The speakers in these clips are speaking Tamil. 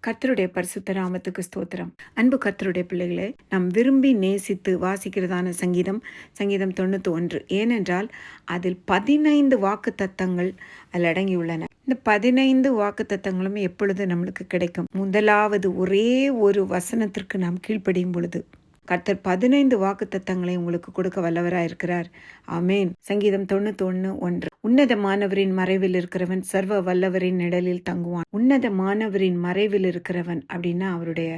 கர்த்தருடைய பரிசுத்த நாமத்துக்கு ஸ்தோத்திரம். அன்பு கர்த்தருடைய பிள்ளைகளே, நாம் விரும்பி நேசித்து வாசிக்கிறதான சங்கீதம் 91. ஏனென்றால் அதில் 15 வாக்குத்தத்தங்கள் அதில் அடங்கியுள்ளன. இந்த 15 வாக்குத்தத்தங்களும் எப்பொழுது நம்மளுக்கு கிடைக்கும்? முதலாவது ஒரே ஒரு வசனத்திற்கு நாம் கீழ்ப்படியும் பொழுது. கர்த்தர் 15 வாக்குத்தத்தங்களை உங்களுக்கு கொடுக்க வல்லவராய் இருக்கிறார். ஆமேன். சங்கீதம் 91:1. உன்னதமானவரின் மறைவில் இருக்கிறவன் சர்வ வல்லவரின் நிழலில் தங்குவான். உன்னதமானவரின் மறைவில் இருக்கிறவன் அப்படின்னா அவருடைய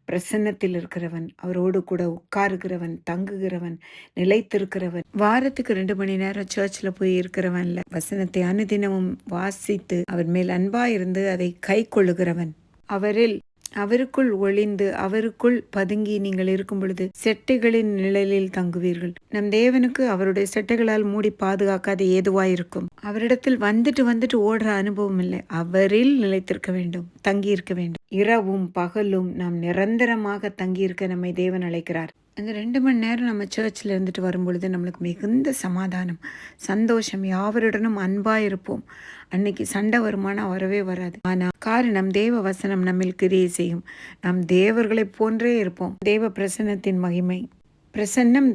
பிரசன்னத்தில் இருக்கிறவன், அவரோடு கூட உட்காருகிறவன், தங்குகிறவன், நிலைத்திருக்கிறவன், வாரத்துக்கு 2 மணி நேரம் சர்ச்சில் போய் இருக்கிறவன்ல, வசனத்தை அனுதினமும் வாசித்து அவர் மேல் அன்பாயிருந்து அதை கை கொள்ளுகிறவன், அவருக்குள் ஒளிந்து அவருக்குள் பதுங்கி நீங்கள் இருக்கும் பொழுது செட்டைகளின் நிழலில் தங்குவீர்கள். நம் தேவனுக்கு அவருடைய செட்டைகளால் மூடி பாதுகாக்காத ஏதுவாயிருக்கும். அவரிடத்தில் வந்துட்டு ஓடுற அனுபவம் இல்லை. அவரில் நிலைத்திருக்க வேண்டும், தங்கி இருக்க வேண்டும். இரவும் பகலும் நாம் நிரந்தரமாக தங்கியிருக்க நம்மை தேவன் அழைக்கிறார். அந்த 2 மணி நேரம் நம்ம சர்ச்சில் இருந்துட்டு வரும்பொழுது நம்மளுக்கு மிகுந்த சமாதானம், சந்தோஷம், யாவருடனும் அன்பாக இருப்போம். அன்னைக்கு சண்டை வருமானா வரவே வராது. ஆனால் காரணம் தேவ வசனம் நம்மில் கிரியை செய்யும். நாம் தேவர்களைப் போன்றே இருப்போம். தேவ பிரசன்னத்தின் மகிமை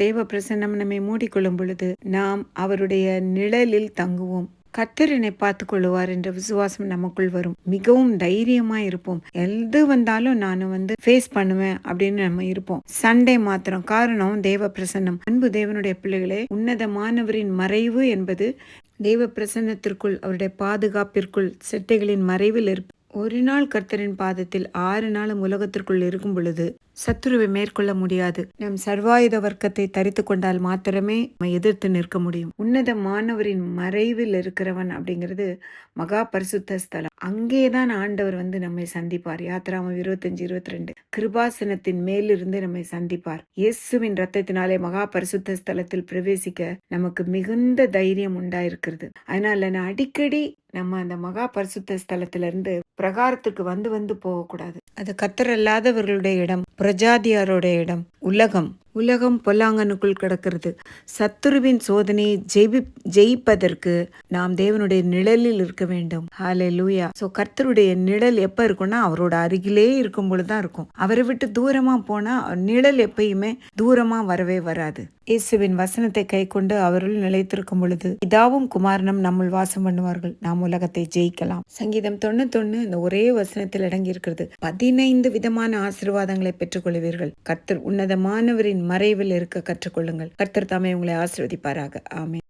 தேவ பிரசன்னம் நம்மை மூடிக்கொள்ளும் பொழுது நாம் அவருடைய நிழலில் தங்குவோம். கர்த்தர் என்னை பார்த்து கொள்ளுவார் என்ற விசுவாசம் நமக்குள் வரும். மிகவும் தைரியமா இருப்போம். எது வந்தாலும் நான் ஃபேஸ் பண்ணுவேன் அப்படின்னு நம்ம இருப்போம். சண்டே மாத்திரம் காரணம் தேவ பிரசன்னம். அன்பு தேவனுடைய பிள்ளைகளே, உன்னதமானவரின் மறைவு என்பது தேவ பிரசன்னத்திற்குள், அவருடைய பாதுகாப்பிற்குள், செட்டைகளின் மறைவில் இருப்ப. ஒரு நாள் கர்த்தரின் பாதத்தில் 6 நாளும் உலகத்திற்குள் இருக்கும் பொழுது சத்துருவை மேற்கொள்ள முடியாது. நம் சர்வாயுத வர்க்கத்தை தரித்து கொண்டால் மாத்திரமே நம்ம எதிர்த்து நிற்க முடியும். உன்னதமானவரின் மறைவில் இருக்கிறவன் அப்படிங்கிறது மகா பரிசுத்த ஸ்தலம். அங்கேதான் ஆண்டவர் நம்மை சந்திப்பார். யாத்திராமம் 25:22. கிருபாசனத்தின் மேலிருந்து நம்மை சந்திப்பார். இயேசுவின் ரத்தத்தினாலே மகா பரிசுத்த ஸ்தலத்தில் பிரவேசிக்க நமக்கு மிகுந்த தைரியம் உண்டாயிருக்கிறது. அதனால நான் அடிக்கடி நம்ம அந்த மகா பரிசுத்த ஸ்தலத்திலிருந்து பிரகாரத்துக்கு வந்து போகக்கூடாது. அது கர்த்தர் அல்லாதவர்களுடைய இடம், பிரஜாதியாரோட இடம், உலகம் பொல்லாங்கனுக்குள் கிடக்கிறது. சத்துருவின் சோதனையை ஜெயிப்பதற்கு நாம் தேவனுடைய நிழலில் இருக்க வேண்டும். ஹல்லேலூயா. சோ கர்த்தருடைய நிழல் எப்ப இருக்கும்னா அவரோட அருகிலே இருக்கும் பொழுதுதான் இருக்கும். அவரை விட்டு தூரமா போனா நிழல் எப்பயுமே தூரமா வரவே வராது. இயேசுவின் வசனத்தை கை கொண்டு அவருள் நிலைத்திருக்கும் பொழுது பிதாவும் குமாரனும் நம்முள் வாசம் பண்ணுவார்கள். நாம் உலகத்தை ஜெயிக்கலாம். சங்கீதம் 91 இந்த ஒரே வசனத்தில் அடங்கி இருக்கிறது. 15 விதமான ஆசீர்வாதங்களை பெற்றுக் கொள்வீர்கள். கர்த்தர் உன்னதமானவரின் மறைவில் இருக்க கற்றுக்கொள்ளுங்கள். கர்த்தர் தாமே உங்களை ஆசீர்வதிப்பாராக. ஆமென்.